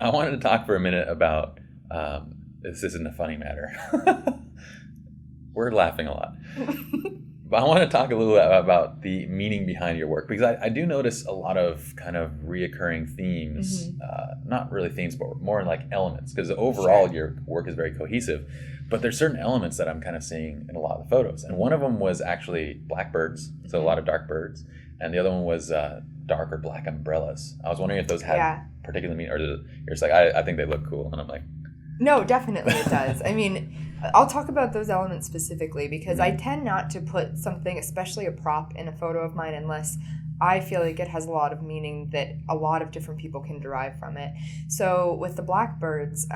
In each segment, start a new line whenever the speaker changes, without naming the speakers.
I wanted to talk for a minute about, this isn't a funny matter. We're laughing a lot. But I want to talk a little bit about the meaning behind your work, because I do notice a lot of kind of reoccurring themes, not really themes, but more like elements, because overall your work is very cohesive. But there's certain elements that I'm kind of seeing in a lot of the photos. And one of them was actually blackbirds, so a lot of dark birds. And the other one was dark or black umbrellas. I was wondering if those had particular meaning, or you're just like, I think they look cool. And I'm like,
no, definitely it does. I mean, I'll talk about those elements specifically because I tend not to put something, especially a prop, in a photo of mine unless I feel like it has a lot of meaning that a lot of different people can derive from it. So with the blackbirds,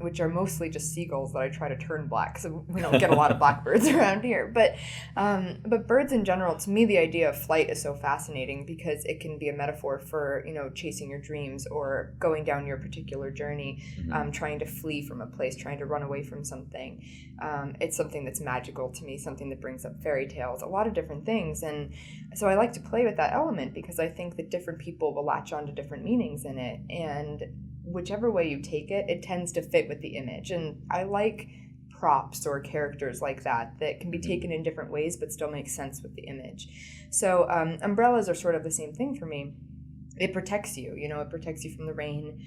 which are mostly just seagulls that I try to turn black, so we don't get a lot of blackbirds around here. But birds in general, to me, the idea of flight is so fascinating because it can be a metaphor for, chasing your dreams or going down your particular journey, trying to flee from a place, trying to run away from something. It's something that's magical to me, something that brings up fairy tales, a lot of different things. And so I like to play with that element because I think that different people will latch on to different meanings in it. And whichever way you take it, it tends to fit with the image. And I like props or characters like that can be taken in different ways but still make sense with the image. So umbrellas are sort of the same thing for me. It protects you, it protects you from the rain.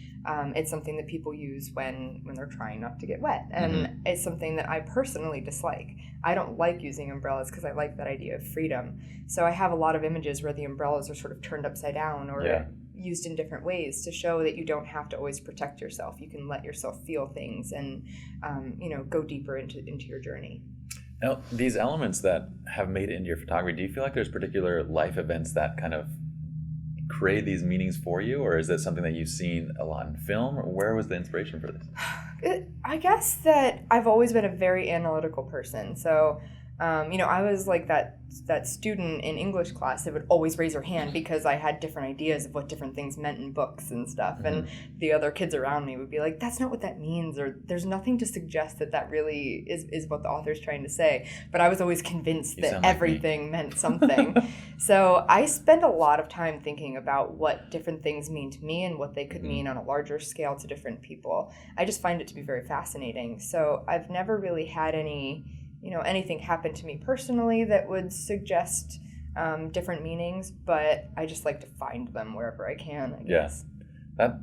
It's something that people use when they're trying not to get wet. And it's something that I personally dislike. I don't like using umbrellas because I like that idea of freedom. So I have a lot of images where the umbrellas are sort of turned upside down or used in different ways to show that you don't have to always protect yourself. You can let yourself feel things and, go deeper into your journey.
Now, these elements that have made it into your photography, do you feel like there's particular life events that kind of create these meanings for you, or is that something that you've seen a lot in film, or where was the inspiration for this?
I guess that I've always been a very analytical person. So, I was like that student in English class that would always raise her hand because I had different ideas of what different things meant in books and stuff. And the other kids around me would be like, that's not what that means, or there's nothing to suggest that really is what the author's trying to say. But I was always convinced that everything meant something. So I spend a lot of time thinking about what different things mean to me and what they could mean on a larger scale to different people. I just find it to be very fascinating. So I've never really had anything happen to me personally that would suggest different meanings, but I just like to find them wherever I can, I guess.
Yeah.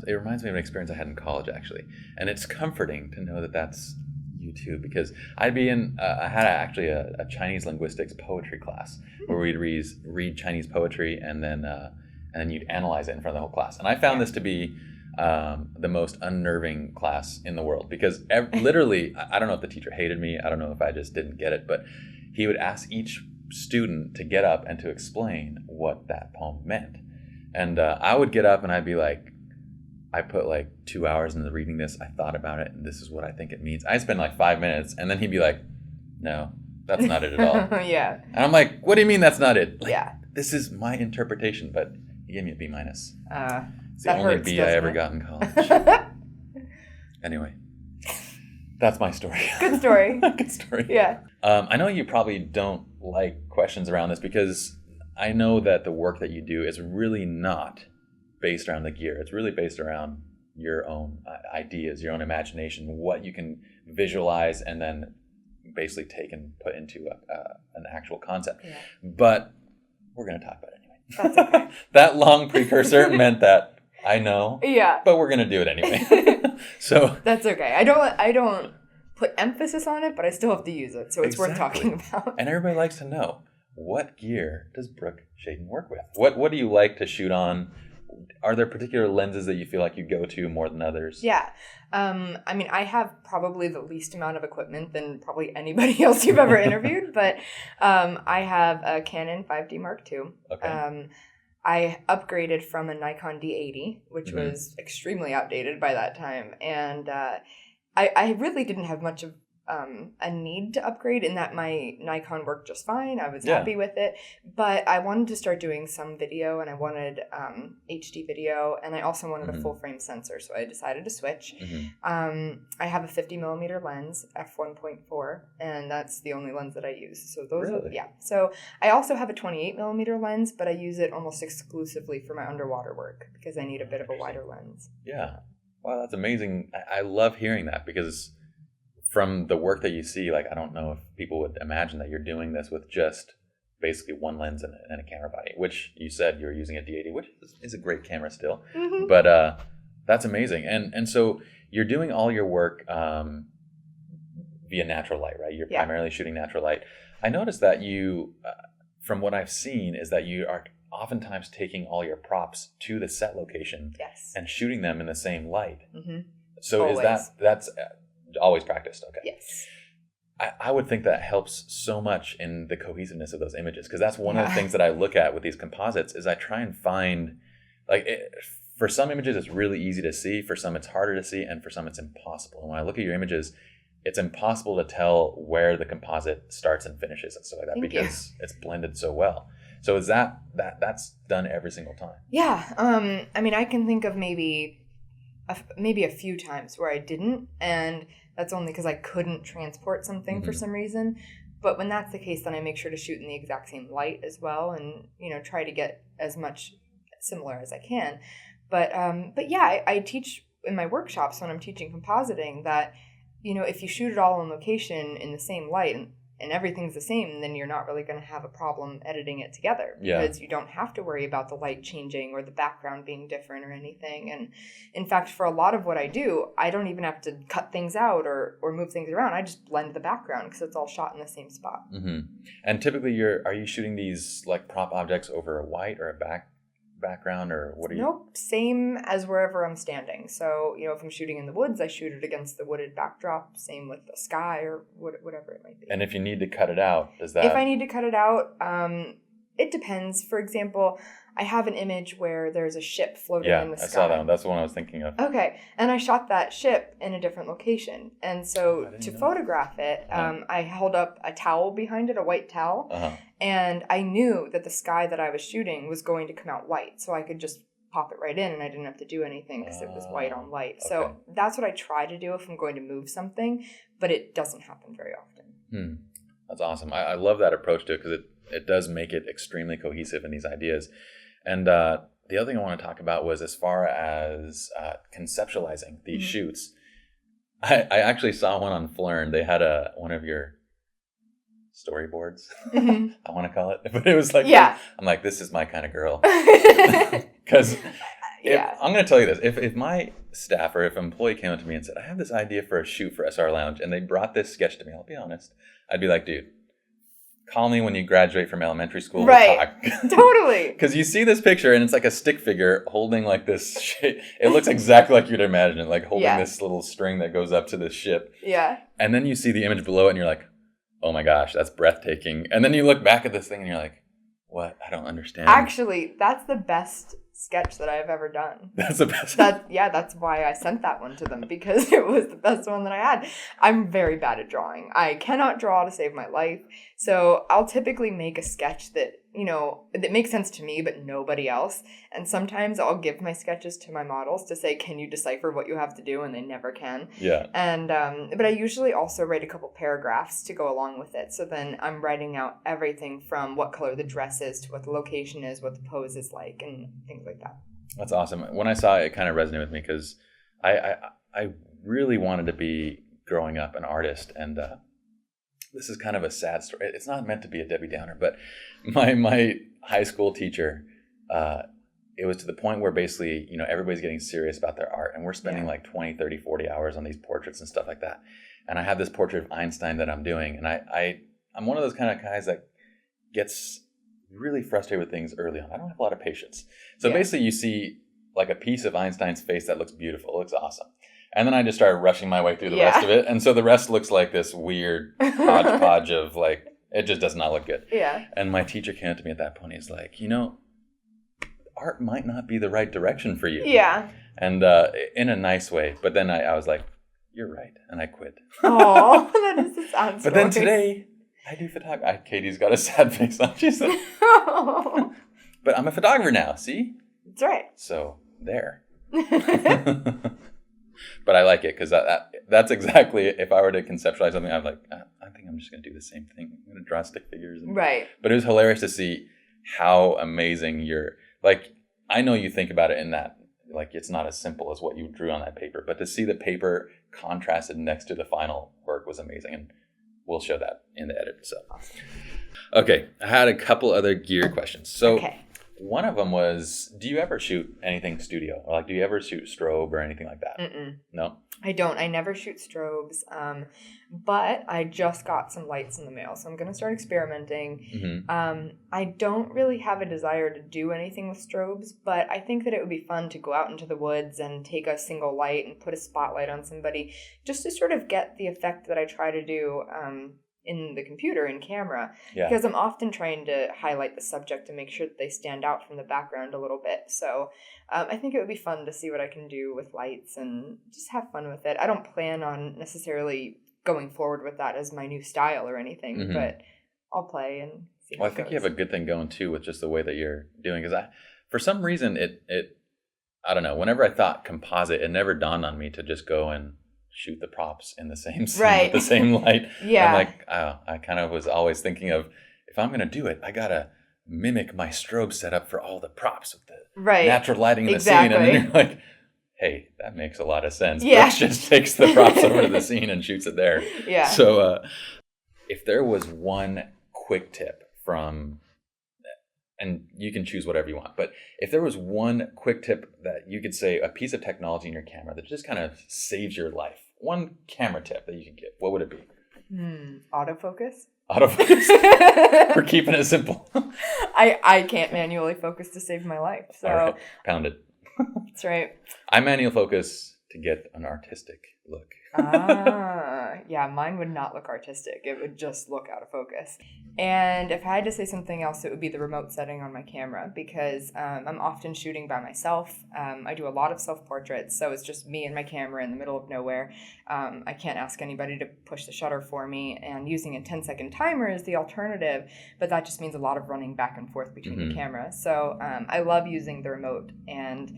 It reminds me of an experience I had in college, actually. And it's comforting to know that that's you too, because I had actually a Chinese linguistics poetry class where we'd read Chinese poetry and then you'd analyze it in front of the whole class. And I found this to be the most unnerving class in the world because literally, I don't know if the teacher hated me. I don't know if I just didn't get it, but he would ask each student to get up and to explain what that poem meant. And I would get up and I'd be like, I put like 2 hours into reading this. I thought about it and this is what I think it means. I spent like 5 minutes and then he'd be like, no, that's not it at all.
Yeah.
And I'm like, what do you mean that's not it? Like, this is my interpretation, but he gave me a B-. It's the only
hurts,
B I ever got in college. Anyway, that's my story.
Good story.
Good story.
Yeah.
I know you probably don't like questions around this because I know that the work that you do is really not based around the gear. It's really based around your own ideas, your own imagination, what you can visualize and then basically take and put into an actual concept. Yeah. But we're going to talk about it anyway.
That's okay.
That long precursor meant that I know.
Yeah.
But we're going to do it anyway. So
that's okay. I don't put emphasis on it, but I still have to use it. So it's worth talking about.
And everybody likes to know, what gear does Brooke Shaden work with? What do you like to shoot on? Are there particular lenses that you feel like you go to more than others?
Yeah. I have probably the least amount of equipment than probably anybody else you've ever interviewed, but I have a Canon 5D Mark II.
Okay.
I upgraded from a Nikon D80, which was extremely outdated by that time. And I really didn't have much of a need to upgrade in that my Nikon worked just fine. I was
Yeah.
happy with it, but I wanted to start doing some video, and I wanted HD video, and I also wanted a full frame sensor, so I decided to switch. I have a 50 millimeter lens, f1.4, and that's the only lens that I use. So those
Really?
are, yeah. So I also have a 28 millimeter lens, but I use it almost exclusively for my underwater work because I need a bit of a wider lens.
Yeah. Wow, that's amazing. I love hearing that because from the work that you see, like, I don't know if people would imagine that you're doing this with just basically one lens and a camera body, which you said you're using a D80, which is a great camera still. But that's amazing. And so you're doing all your work via natural light, right? You're primarily shooting natural light. I noticed that you, from what I've seen, is that you are oftentimes taking all your props to the set location and shooting them in the same light. So
Always.
that's always practiced? Okay.
Yes.
I would think that helps so much in the cohesiveness of those images, because that's one of the things that I look at with these composites is I try and find, like, for some images it's really easy to see, for some it's harder to see, and for some it's impossible. And when I look at your images, it's impossible to tell where the composite starts and finishes and stuff like that because it's blended so well. So is that's done every single time?
Yeah. I mean, I can think of maybe a few times where I didn't, and that's only because I couldn't transport something for some reason. But when that's the case, then I make sure to shoot in the exact same light as well, and try to get as much similar as I can. But yeah, I teach in my workshops when I'm teaching compositing that if you shoot it all on location in the same light and everything's the same, then you're not really going to have a problem editing it together because you don't have to worry about the light changing or the background being different or anything. And in fact, for a lot of what I do, I don't even have to cut things out or move things around. I just blend the background because it's all shot in the same spot.
And typically are you shooting these like prop objects over a white or a background, or what are you?
Nope, same as wherever I'm standing. So, if I'm shooting in the woods, I shoot it against the wooded backdrop. Same with the sky or whatever it might be.
And if you need to cut it out, does that...
If I need to cut it out, it depends. For example, I have an image where there's a ship floating in the sky.
I saw that one. That's the one I was thinking of.
Okay. And I shot that ship in a different location. And so to photograph it, I held up a towel behind it, a white towel. And I knew that the sky that I was shooting was going to come out white. So I could just pop it right in and I didn't have to do anything because it was white on white. Okay. So that's what I try to do if I'm going to move something, but it doesn't happen very often.
That's awesome. I love that approach to it because it does make it extremely cohesive in these ideas. And the other thing I want to talk about was as far as conceptualizing these shoots. I actually saw one on Flern. They had one of your storyboards, I want to call it. But it was like, I'm like, this is my kind of girl. Because I'm going to tell you this. If my staff or if an employee came up to me and said, I have this idea for a shoot for SLR Lounge, and they brought this sketch to me, I'll be honest, I'd be like, dude, call me when you graduate from elementary school.
Right.
We'll talk.
Totally.
Because you see this picture and it's like a stick figure holding like this shit. It looks exactly like you'd imagine it, like holding this little string that goes up to this ship.
Yeah.
And then you see the image below it and you're like, oh my gosh, that's breathtaking. And then you look back at this thing and you're like, what? I don't understand.
Actually, that's the best sketch that I've ever done.
That's the best.
That's why I sent that one to them, because it was the best one that I had. I'm very bad at drawing. I cannot draw to save my life. So I'll typically make a sketch that, that makes sense to me, but nobody else. And sometimes I'll give my sketches to my models to say, can you decipher what you have to do? And they never can.
Yeah.
And, but I usually also write a couple paragraphs to go along with it. So then I'm writing out everything from what color the dress is to what the location is, what the pose is like, and things like that.
That's awesome. When I saw it, it kind of resonated with me because I really wanted to be growing up an artist, and this is kind of a sad story. It's not meant to be a Debbie Downer, but my high school teacher, it was to the point where basically, everybody's getting serious about their art, and we're spending like 20, 30, 40 hours on these portraits and stuff like that. And I have this portrait of Einstein that I'm doing, and I'm one of those kind of guys that gets really frustrated with things early on. I don't have a lot of patience. So basically you see like a piece of Einstein's face that looks beautiful. It looks awesome. And then I just started rushing my way through the rest of it. And so the rest looks like this weird hodgepodge of like, it just does not look good.
Yeah.
And my teacher came up to me at that point. He's like, art might not be the right direction for you.
Yeah.
And in a nice way. But then I was like, you're right. And I quit.
Oh, that is a sad story.
But then today, I do photography. Katie's got a sad face on. She's like, but I'm a photographer now, see?
That's right.
So, there. But I like it because that's exactly, if I were to conceptualize something, I'm like, I think I'm just going to do the same thing. I'm going to draw stick figures.
Right.
But it was hilarious to see how amazing like, I know you think about it in that, like, it's not as simple as what you drew on that paper, but to see the paper contrasted next to the final work was amazing. And we'll show that in the edit. So, okay. I had a couple other gear questions. So,
okay.
One of them was, do you ever shoot anything studio? Or like, do you ever shoot strobe or anything like that?
Mm-mm.
No?
I don't. I never shoot strobes. But I just got some lights in the mail, so I'm going to start experimenting.
Mm-hmm.
I don't really have a desire to do anything with strobes, but I think that it would be fun to go out into the woods and take a single light and put a spotlight on somebody just to sort of get the effect that I try to do in the computer and camera, because I'm often trying to highlight the subject to make sure that they stand out from the background a little bit. So I think it would be fun to see what I can do with lights and just have fun with it. I don't plan on necessarily going forward with that as my new style or anything,
Mm-hmm.
but I'll play and see how
Well,
it
I think
goes.
you have a good thing going too with just the way that you're doing, because for some reason it I don't know, whenever I thought composite, it never dawned on me to just go and shoot the props in the same scene with the same light.
Yeah.
I'm like, I kind of was always thinking of, if I'm going to do it, I got to mimic my strobe setup for all the props with the natural lighting in the scene. And then you're like, hey, that makes a lot of sense.
Yeah.
Brooks just takes the props over to the scene and shoots it there.
Yeah.
So if there was one quick tip from, and you can choose whatever you want, but if there was one quick tip that you could say, a piece of technology in your camera that just kind of saves your life, one camera tip that you could give, what would it be?
Autofocus.
Autofocus. We're keeping it simple.
I can't manually focus to save my life. So
all right. Pound it.
That's right.
I manual focus to get an artistic look.
Yeah, mine would not look artistic. It would just look out of focus. And if I had to say something else, it would be the remote setting on my camera, because I'm often shooting by myself. I do a lot of self-portraits, so it's just me and my camera in the middle of nowhere. I can't ask anybody to push the shutter for me, and using a 10-second timer is the alternative, but that just means a lot of running back and forth between the cameras. So I love using the remote, and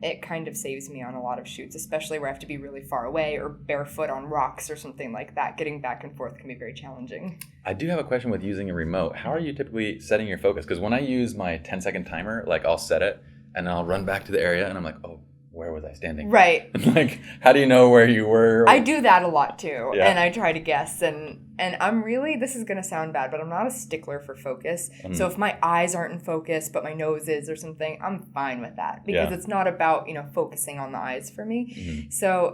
it kind of saves me on a lot of shoots, especially where I have to be really far away or barefoot on rocks or something like that. Getting back and forth can be very challenging.
I do have a question with using a remote. How are you typically setting your focus? Because when I use my 10-second timer, like, I'll set it and I'll run back to the area and I'm like, oh, where was I standing?
Right.
Like, how do you know where you were?
I do that a lot too.
Yeah.
And I try to guess, and I'm really, this is going to sound bad, but I'm not a stickler for focus. So if my eyes aren't in focus, but my nose is or something, I'm fine with that, because it's not about, focusing on the eyes for me. So,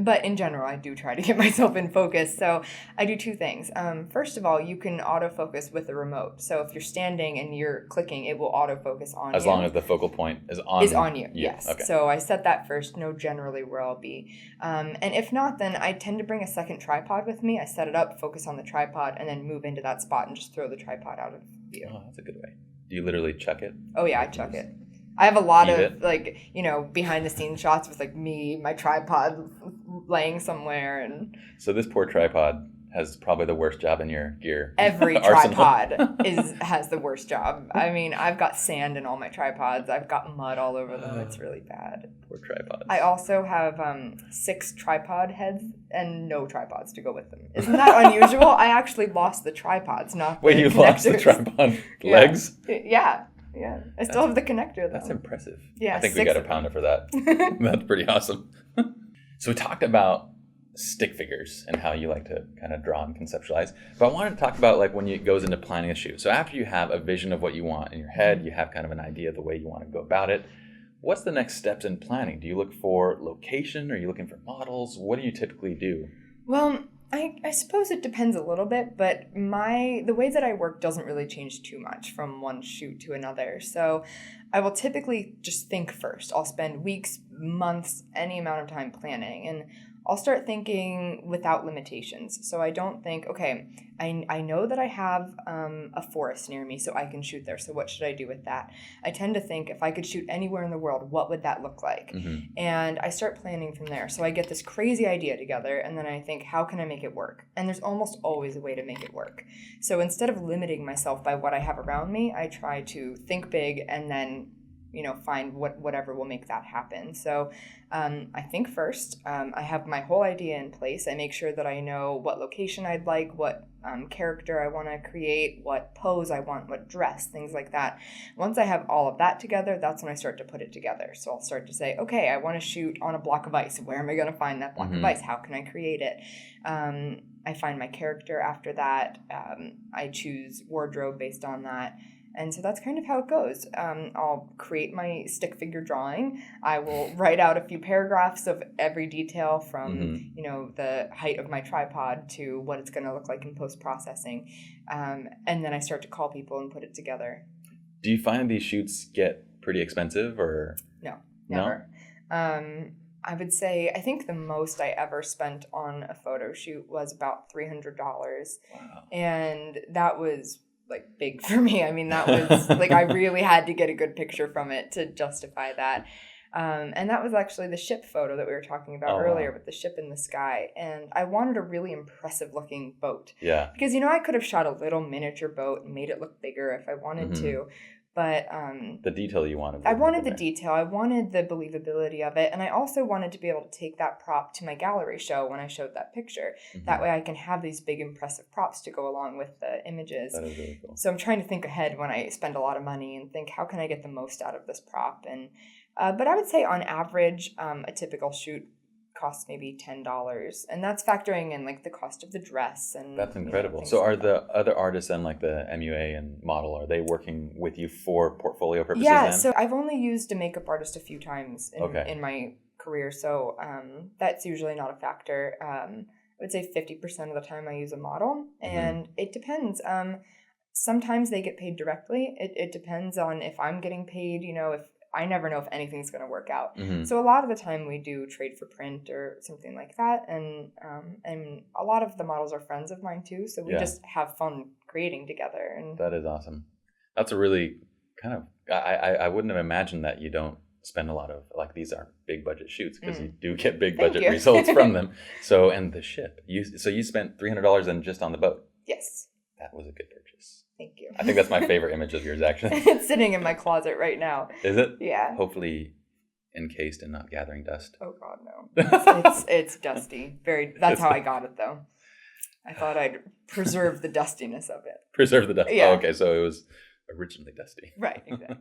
but in general, I do try to get myself in focus. So I do two things. First of all, you can autofocus with the remote. So if you're standing and you're clicking, it will autofocus on you.
As long as the focal point is on
you.
You.
Yes.
Okay.
So I set that first, know generally where I'll be. And if not, then I tend to bring a second tripod with me. I set it up, focus on the tripod, and then move into that spot and just throw the tripod out of view.
Oh, that's a good way. Do you literally chuck it?
Oh yeah, I chuck it. I have a lot of
it?
Behind the scenes shots with me, my tripod laying somewhere, and
so this poor tripod has probably the worst job in your gear.
Every tripod has the worst job. I mean, I've got sand in all my tripods. I've got mud all over them. It's really bad.
Poor tripods.
I also have 6 tripod heads and no tripods to go with them. Isn't that unusual? I actually lost the tripods, not the
Wait, you lost the tripod legs?
Yeah. I still have the connector, though.
That's impressive.
Yeah,
I think we got a pounder for that. That's pretty awesome. So we talked about stick figures and how you like to kind of draw and conceptualize. But I wanted to talk about like when it goes into planning a shoot. So after you have a vision of what you want in your head, you have kind of an idea of the way you want to go about it. What's the next steps in planning? Do you look for location? Are you looking for models? What do you typically do?
Well, I suppose it depends a little bit, but the way that I work doesn't really change too much from one shoot to another. So I will typically just think first. I'll spend weeks, months, any amount of time planning, and I'll start thinking without limitations. So I don't think, okay, I know that I have a forest near me, so I can shoot there. So what should I do with that? I tend to think if I could shoot anywhere in the world, what would that look like? And I start planning from there. So I get this crazy idea together, and then I think, how can I make it work? And there's almost always a way to make it work. So instead of limiting myself by what I have around me, I try to think big and then find whatever will make that happen. So I think first, I have my whole idea in place. I make sure that I know what location I'd like, what character I want to create, what pose I want, what dress, things like that. Once I have all of that together, that's when I start to put it together. So I'll start to say, okay, I want to shoot on a block of ice. Where am I going to find that block of ice? How can I create it? I find my character after that. I choose wardrobe based on that. And so that's kind of how it goes. I'll create my stick figure drawing. I will write out a few paragraphs of every detail from, the height of my tripod to what it's going to look like in post-processing. And then I start to call people and put it together.
Do you find these shoots get pretty expensive or?
No, never. No? I would say, I think the most I ever spent on a photo shoot was about $300.
Wow.
And that was big for me. I mean, that was I really had to get a good picture from it to justify that. And that was actually the ship photo that we were talking about earlier with the ship in the sky. And I wanted a really impressive looking boat.
Yeah.
Because, I could have shot a little miniature boat and made it look bigger if I wanted to. But
the detail you wanted.
I wanted the detail. I wanted the believability of it. And I also wanted to be able to take that prop to my gallery show when I showed that picture. That way I can have these big impressive props to go along with the images.
That is really cool.
So I'm trying to think ahead when I spend a lot of money and think, how can I get the most out of this prop? And but I would say on average, a typical shoot costs maybe $10, and that's factoring in the cost of the dress and
that's incredible. So are the other artists and the MUA and model, are they working with you for portfolio purposes?
Yeah,
then?
So I've only used a makeup artist a few times in my career, so that's usually not a factor. I would say 50% of the time I use a model, and it depends. Sometimes they get paid directly. It depends on if I'm getting paid, if I never know if anything's going to work out. So a lot of the time we do trade for print or something like that. And a lot of the models are friends of mine too. So we just have fun creating together. And
that is awesome. That's a really kind of, I wouldn't have imagined that you don't spend a lot of, these are big budget shoots because you do get big budget results from them. So, and the ship, you spent $300 then just on the boat.
Yes.
That was a good purchase.
Thank you.
I think that's my favorite image of yours, actually.
It's sitting in my closet right now.
Is it?
Yeah.
Hopefully encased and not gathering dust.
Oh, God, no. It's dusty. That's how I got it, though. I thought I'd preserve the dustiness of it.
Preserve the dust.
Yeah.
Oh, okay, so it was originally dusty.
Right, exactly.